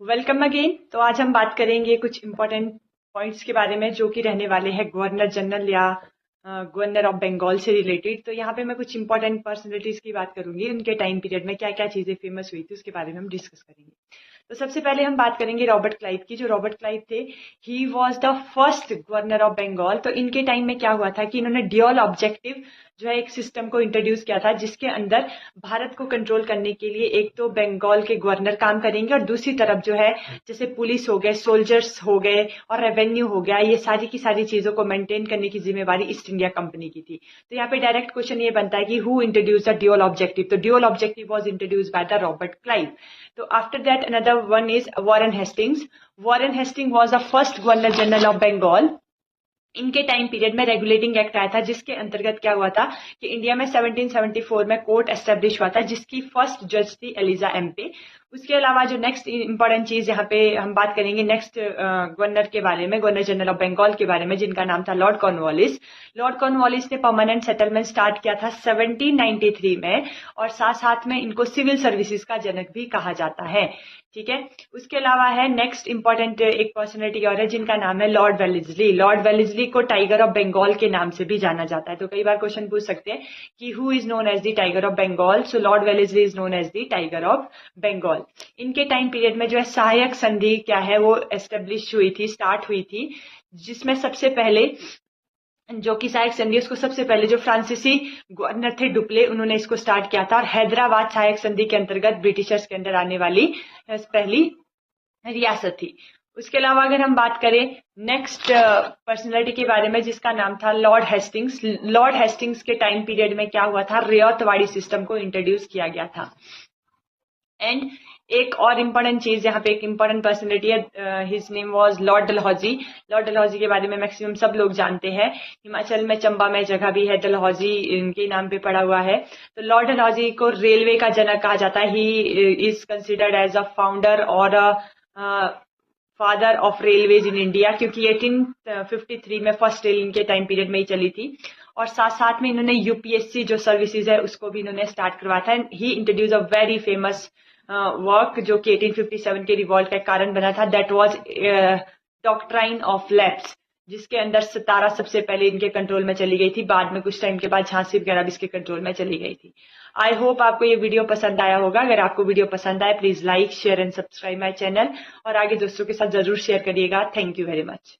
Welcome again. तो आज हम बात करेंगे कुछ इंपॉर्टेंट पॉइंट्स के बारे में जो कि रहने वाले हैं गवर्नर जनरल या गवर्नर ऑफ बंगाल से रिलेटेड। तो यहाँ पे मैं कुछ इंपॉर्टेंट पर्सनैलिटीज की बात करूंगी, उनके टाइम पीरियड में क्या क्या चीजें फेमस हुई थी उसके बारे में हम डिस्कस करेंगे। तो सबसे पहले हम बात करेंगे रॉबर्ट क्लाइव की। जो रॉबर्ट क्लाइव थे, he was the first governor of Bengal. तो इनके टाइम में क्या हुआ था कि इन्होंने ड्यूअल ऑब्जेक्टिव जो है एक सिस्टम को इंट्रोड्यूस किया था, जिसके अंदर भारत को कंट्रोल करने के लिए एक तो बंगाल के गवर्नर काम करेंगे और दूसरी तरफ जो है जैसे पुलिस हो गए, सोल्जर्स हो गए और रेवेन्यू हो गया, ये सारी की सारी चीजों को मेंटेन करने की जिम्मेवारी ईस्ट इंडिया कंपनी की थी। तो यहाँ पे डायरेक्ट क्वेश्चन ये बनता है कि who introduce the dual objective. तो dual objective was introduce by the Robert Clive. तो after that another one is Warren Hastings. Warren Hasting was the first governor general of Bengal. इनके टाइम पीरियड में regulating act आया था, जिसके अंतर्गत क्या हुआ था कि इंडिया में 1774 में कोर्ट एस्टेब्लिश हुआ था, जिसकी फर्स्ट जज थी एलिजा एम्पे। उसके अलावा जो नेक्स्ट इंपॉर्टेंट चीज यहाँ पे हम बात करेंगे नेक्स्ट गवर्नर के बारे में, गवर्नर जनरल ऑफ बंगाल के बारे में, जिनका नाम था लॉर्ड कॉर्नवालिस। लॉर्ड कॉर्नवालिस ने परमानेंट सेटलमेंट स्टार्ट किया था 1793 में, और साथ साथ में इनको सिविल सर्विसेज का जनक भी कहा जाता है। ठीक है। उसके अलावा है नेक्स्ट इंपॉर्टेंट एक पर्सनैलिटी और है, जिनका नाम है लॉर्ड वेलेस्ली। लॉर्ड वेलेस्ली को टाइगर ऑफ बंगाल के नाम से भी जाना जाता है। तो कई बार क्वेश्चन पूछ सकते हैं कि who is known as the tiger of Bengal. So Lord Wellesley is known as the tiger of Bengal. इनके टाइम पीरियड में जो है सहायक संधि क्या है वो एस्टेब्लिश हुई थी, स्टार्ट हुई थी, जिसमें सबसे पहले जो कि सहायक संधि, उसको सबसे पहले जो फ्रांसीसी गवर्नर थे डुप्ले, उन्होंने इसको स्टार्ट किया था। और हैदराबाद सहायक संधि के अंतर्गत ब्रिटिशर्स के अंडर आने वाली पहली रियासत थी। उसके अलावा अगर हम बात करें नेक्स्ट पर्सनैलिटी के बारे में, जिसका नाम था लॉर्ड हेस्टिंग्स। लॉर्ड हेस्टिंग्स के टाइम पीरियड में क्या हुआ था, रियायतवाड़ी सिस्टम को इंट्रोड्यूस किया गया था। एंड एक और इम्पोर्टेंट चीज यहाँ पे, एक इम्पोर्टेंट पर्सनैलिटी है, his name was Lord Dalhousie. Lord Dalhousie के बारे में मैक्सिमम सब लोग जानते हैं। हिमाचल में चंबा में जगह भी है डलहौजी, इनके नाम पे पड़ा हुआ है। तो लॉर्ड डलहौजी को रेलवे का जनक कहा जाता है। He is considered as a founder और father of railways in India, क्योंकि 1853 में फर्स्ट रेल इनके टाइम पीरियड में ही चली थी। और साथ साथ में इन्होंने यूपीएससी जो सर्विसेज है उसको भी इन्होंने स्टार्ट करवाया था। He introduce a very famous work जो कि 1857 के रिवॉल्ट का कारण बना था, that was doctrine of lapse, जिसके अंदर सतारा सबसे पहले इनके कंट्रोल में चली गई थी। बाद में कुछ टाइम के बाद झांसी वगैरह भी इसके कंट्रोल में चली गई थी। आई होप आपको ये वीडियो पसंद आया होगा। अगर आपको वीडियो पसंद आए please like share and subscribe my channel, और आगे दोस्तों के साथ जरूर शेयर करिएगा। Thank you very much.